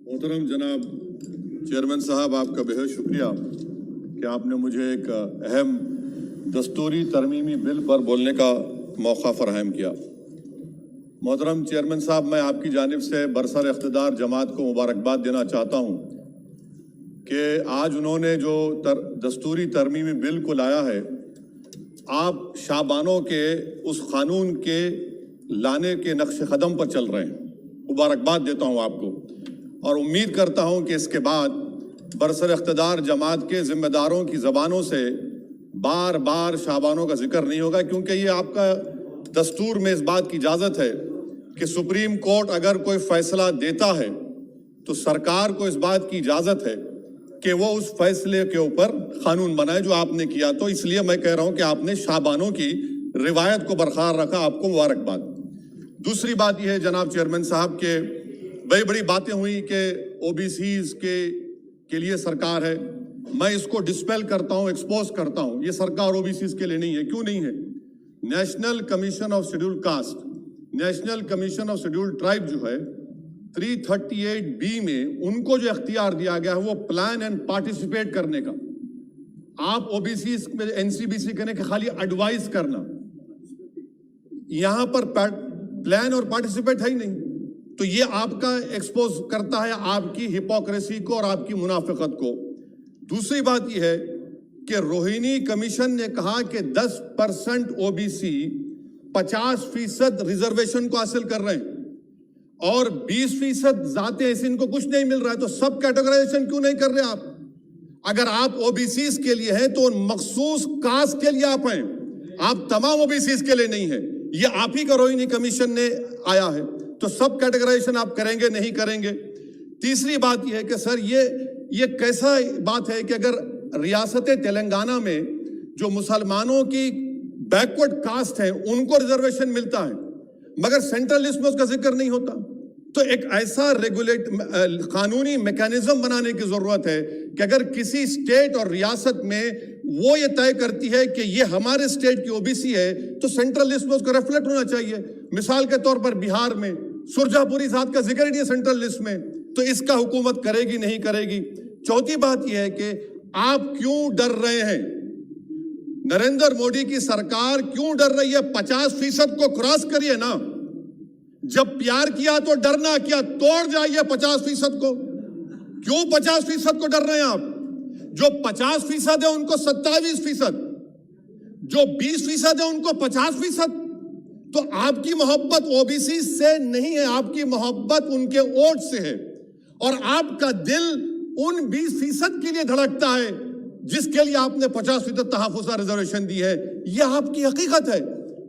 मोहतरम जनाब चेयरमैन साहब, आपका बेहद शुक्रिया कि आपने मुझे एक अहम दस्तूरी तरमीमी बिल पर बोलने का मौका फराहम किया। मोहतरम चेयरमैन साहब, मैं आपकी जानिब से बरसर इख्तिदार जमात को मुबारकबाद देना चाहता हूँ कि आज उन्होंने जो दस्तूरी तरमीमी बिल को लाया है, आप शाबानों के उस कानून के लाने के नक्श कदम पर चल रहे हैं। मुबारकबाद देता हूँ आपको और उम्मीद करता हूँ कि इसके बाद बरसर इख्तिदार जमात के ज़िम्मेदारों की ज़बानों से बार बार शाबानों का जिक्र नहीं होगा, क्योंकि ये आपका दस्तूर में इस बात की इजाज़त है कि सुप्रीम कोर्ट अगर कोई फ़ैसला देता है तो सरकार को इस बात की इजाज़त है कि वो उस फैसले के ऊपर कानून बनाए जो आपने किया। तो इसलिए मैं कह रहा हूँ कि आपने शाबानों की रिवायत को बरकरार रखा, आपको मुबारकबाद। दूसरी बात यह है जनाब चेयरमैन साहब के बड़ी बड़ी बातें हुई कि ओबीसीज के लिए सरकार है। मैं इसको डिस्पेल करता हूं, एक्सपोज करता हूं। ये सरकार ओबीसीज के लिए नहीं है। क्यों नहीं है? National commission of scheduled caste, national commission of scheduled tribe जो है 338B में उनको जो इख्तियार दिया गया है वो प्लान एंड पार्टिसिपेट करने का। आप ओबीसीज में एनसीबीसी कहने के खाली एडवाइस करना, यहां पर प्लान और पार्टिसिपेट है ही नहीं। तो ये आपका एक्सपोज करता है आपकी हिपोक्रेसी को और आपकी मुनाफिकत को। दूसरी बात यह है कि रोहिणी कमीशन ने कहा कि 10% ओबीसी 50% रिजर्वेशन को हासिल कर रहे हैं और 20% जाते ऐसे इनको कुछ नहीं मिल रहा है। तो सब कैटेगराइजेशन क्यों नहीं कर रहे आप? अगर आप ओबीसीज के लिए हैं तो मखसूस कास्ट के लिए आप हैं, आप तमाम ओबीसीज के लिए नहीं है। ये आप ही का रोहिणी कमीशन ने आया है। तो सब कैटेगराइजेशन आप करेंगे नहीं करेंगे? तीसरी बात यह है कि सर ये कैसा बात है कि अगर रियासत तेलंगाना में जो मुसलमानों की बैकवर्ड कास्ट है उनको रिजर्वेशन मिलता है मगर सेंट्रल लिस्ट में उसका जिक्र नहीं होता, तो एक ऐसा कानूनी मैकेनिज्म बनाने की जरूरत है कि अगर किसी स्टेट और रियासत में वो ये तय करती है कि ये हमारे स्टेट की ओबीसी है तो सेंट्रल लिस्ट में उसका रिफ्लेक्ट होना चाहिए। मिसाल के तौर पर बिहार में सुरजापुरी जात का जिक्र नहीं है सेंट्रल लिस्ट में, तो इसका हुकूमत करेगी नहीं करेगी। चौथी बात यह है कि आप क्यों डर रहे हैं? नरेंद्र मोदी की सरकार क्यों डर रही है? 50% को क्रॉस करिए ना। जब प्यार किया तो डरना क्या, तोड़ जाइए 50% को। क्यों 50% को डर रहे हैं आप? जो 50% है उनको 27%, जो 20% है उनको 50%। तो आपकी मोहब्बत ओबीसी से नहीं है, आपकी मोहब्बत उनके वोट से है और आपका दिल उन 20% के लिए धड़कता है जिसके लिए आपने 50% तहफ़्फ़ुज़ रिजर्वेशन दी है। यह आपकी हकीकत है।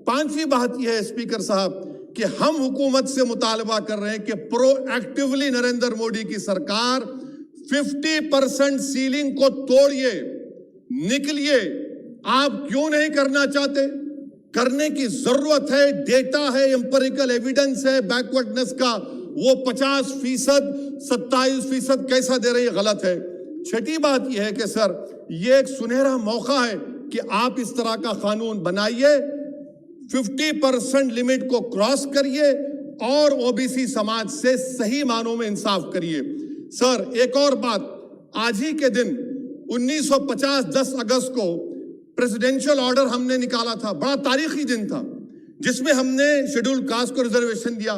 पांचवी बात यह है स्पीकर साहब कि हम हुकूमत से मुतालबा कर रहे हैं कि प्रोएक्टिवली नरेंद्र मोदी की सरकार 50% सीलिंग को तोड़िए, निकलिए। आप क्यों नहीं करना चाहते? करने की जरूरत है, डेटा है, एम्पिरिकल एविडेंस है बैकवर्डनेस का। वो 50%, 27% कैसा दे रही है, गलत है। छठी बात यह है कि सर ये एक सुनहरा मौका है कि आप इस तरह का कानून बनाइए, 50% लिमिट को क्रॉस करिए और ओबीसी समाज से सही मानों में इंसाफ करिए। सर एक और बात, आज ही के दिन 1950 10 अगस्त को प्रेसिडेंशियल ऑर्डर हमने निकाला था, बड़ा तारीखी दिन था जिसमें हमने शेड्यूल्ड कास्ट को रिजर्वेशन दिया।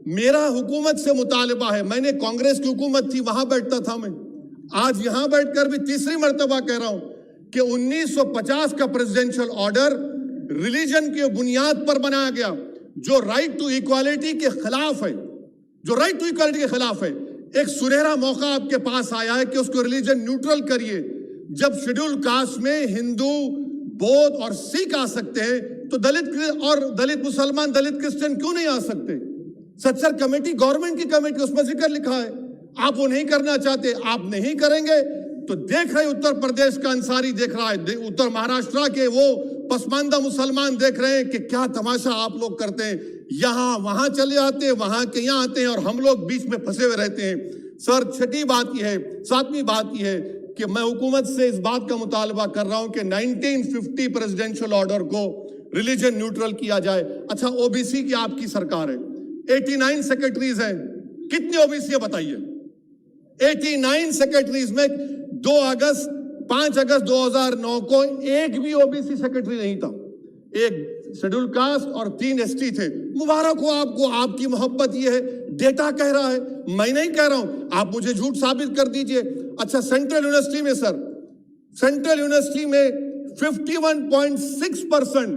मेरा हुकूमत से मुतालबा है, मैंने कांग्रेस की हुकूमत थी वहां बैठता था मैं, आज यहां बैठकर भी तीसरी मर्तबा कह रहा हूं कि 1950 का प्रेसिडेंशियल ऑर्डर रिलीजन की बुनियाद पर बनाया गया जो राइट टू इक्वालिटी के खिलाफ है, जो राइट टू इक्वालिटी के खिलाफ है। एक सुनहरा मौका आपके पास आया है कि उसको रिलीजन न्यूट्रल करिए। जब शेड्यूल्ड कास्ट में हिंदू, बौद्ध और सिख आ सकते हैं तो दलित मुसलमान, दलित क्रिश्चियन क्यों नहीं आ सकते? सच्चर कमेटी गवर्नमेंट की कमेटी, उसमें जिक्र लिखा है। आप वो नहीं करना चाहते, आप नहीं करेंगे तो देख रहे उत्तर प्रदेश का अंसारी देख रहा है, उत्तर महाराष्ट्र के वो पसमानदा मुसलमान देख रहे हैं कि क्या तमाशा आप लोग करते हैं। यहां वहां चले आते हैं, वहां के यहां आते हैं और हम लोग बीच में फंसे हुए रहते हैं। सर छठी बात यह है, सातवीं बात यह है कि मैं हुकूमत से इस बात का मुतालबा कर रहा हूं कि 1950 प्रेसिडेंशियल ऑर्डर को रिलीजन न्यूट्रल किया जाए। अच्छा, ओबीसी की आपकी सरकार है, 89 सेक्रेटरीज हैं, कितने ओबीसी है बताइए? 89 सेक्रेटरीज में 5 अगस्त 2009 को एक भी ओबीसी सेक्रेटरी नहीं था, एक शेड्यूल कास्ट और 3 एसटी थे। मुबारक हो आपको, आपकी मोहब्बत ये है, डेटा कह रहा है, मैं नहीं कह रहा हूं, आप मुझे झूठ साबित कर दीजिए। अच्छा, सेंट्रल यूनिवर्सिटी में सर, सेंट्रल यूनिवर्सिटी में 51.6%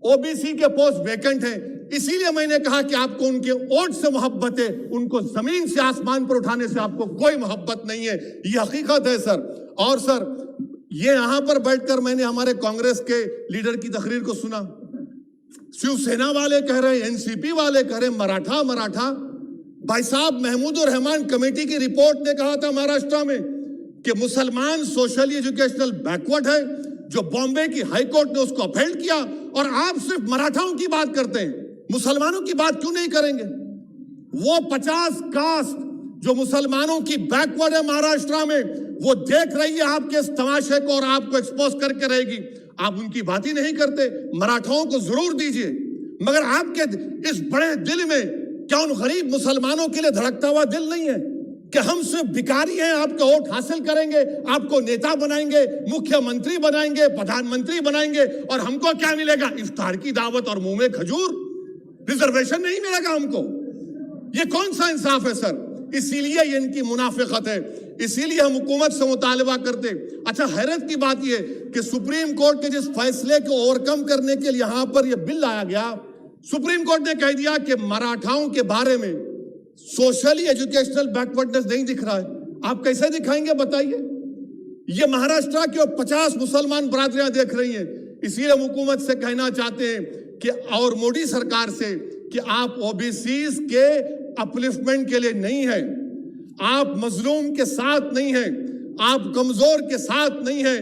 ओबीसी के पोस्ट वैकेंट हैं। इसीलिए मैंने कहा कि आपको उनके वोट से मोहब्बत है, उनको जमीन से आसमान पर उठाने से आपको कोई मोहब्बत नहीं है, ये हकीकत है सर। और सर, ये यहां पर बैठकर मैंने हमारे कांग्रेस के लीडर की तकरीर को सुना, शिवसेना वाले कह रहे, एनसीपी वाले कह रहे मराठा। भाई साहब, महमूदुर रहमान कमेटी की रिपोर्ट ने कहा था महाराष्ट्र में कि मुसलमान सोशली एजुकेशनल बैकवर्ड है, जो बॉम्बे की हाई कोर्ट ने उसको अपहेल्ड किया, और आप सिर्फ मराठाओं की बात करते हैं, मुसलमानों की बात क्यों नहीं करेंगे? वो 50 कास्ट जो मुसलमानों की बैकवर्ड है महाराष्ट्र में, वो देख रही है आपके इस तमाशे को और आपको एक्सपोज करके रहेगी। आप उनकी बात ही नहीं करते, मराठाओं को जरूर दीजिए, मगर आपके इस बड़े दिल में क्या उन गरीब मुसलमानों के लिए धड़कता हुआ दिल नहीं है कि हम सिर्फ भिखारी हैं, आपका वोट हासिल करेंगे, आपको नेता बनाएंगे, मुख्यमंत्री बनाएंगे, प्रधानमंत्री बनाएंगे, और हमको क्या मिलेगा? इफ्तार की दावत और मुंह में खजूर, रिजर्वेशन नहीं मिलेगा हमको। ये कौन सा इंसाफ है सर? इसीलिए ये इनकी मुनाफिकत है, इसीलिए हम हुकूमत से मुतालबा करते। अच्छा, हैरत की बात ये कि सुप्रीम कोर्ट के जिस फैसले को ओवरकम करने के लिए यहां पर ये बिल लाया गया, सुप्रीम कोर्ट ने कह दिया कि मराठाओं के बारे में सोशली एजुकेशनल बैकवर्डनेस नहीं दिख रहा है। आप कैसे दिखाएंगे बताइए? ये महाराष्ट्र के 50 मुसलमान बरादरियां देख रही हैं। इसीलिए हम हुकूमत से कहना चाहते हैं कि, और मोदी सरकार से, कि आप ओबीसीज के अपलिफ्टमेंट के लिए नहीं है, आप मजलूम के साथ नहीं है, आप कमजोर के साथ नहीं है,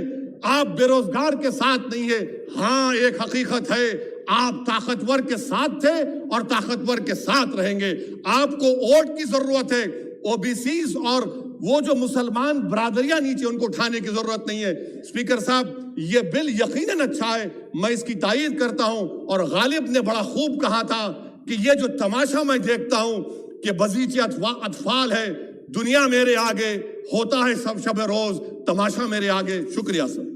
आप बेरोजगार के साथ नहीं है। हाँ, एक हकीकत है, आप ताकतवर के साथ थे और ताकतवर के साथ रहेंगे। आपको वोट की जरूरत है, ओबीसीज और वो जो मुसलमान बरादरियां नीचे, उनको उठाने की जरूरत नहीं है। स्पीकर साहब, ये बिल यकीनन अच्छा है, मैं इसकी तारीफ करता हूं। और गालिब ने बड़ा खूब कहा था कि ये जो तमाशा मैं देखता हूं कि बजीचे अतफाल है, दुनिया मेरे आगे, होता है सब शब रोज, तमाशा मेरे आगे। शुक्रिया सर।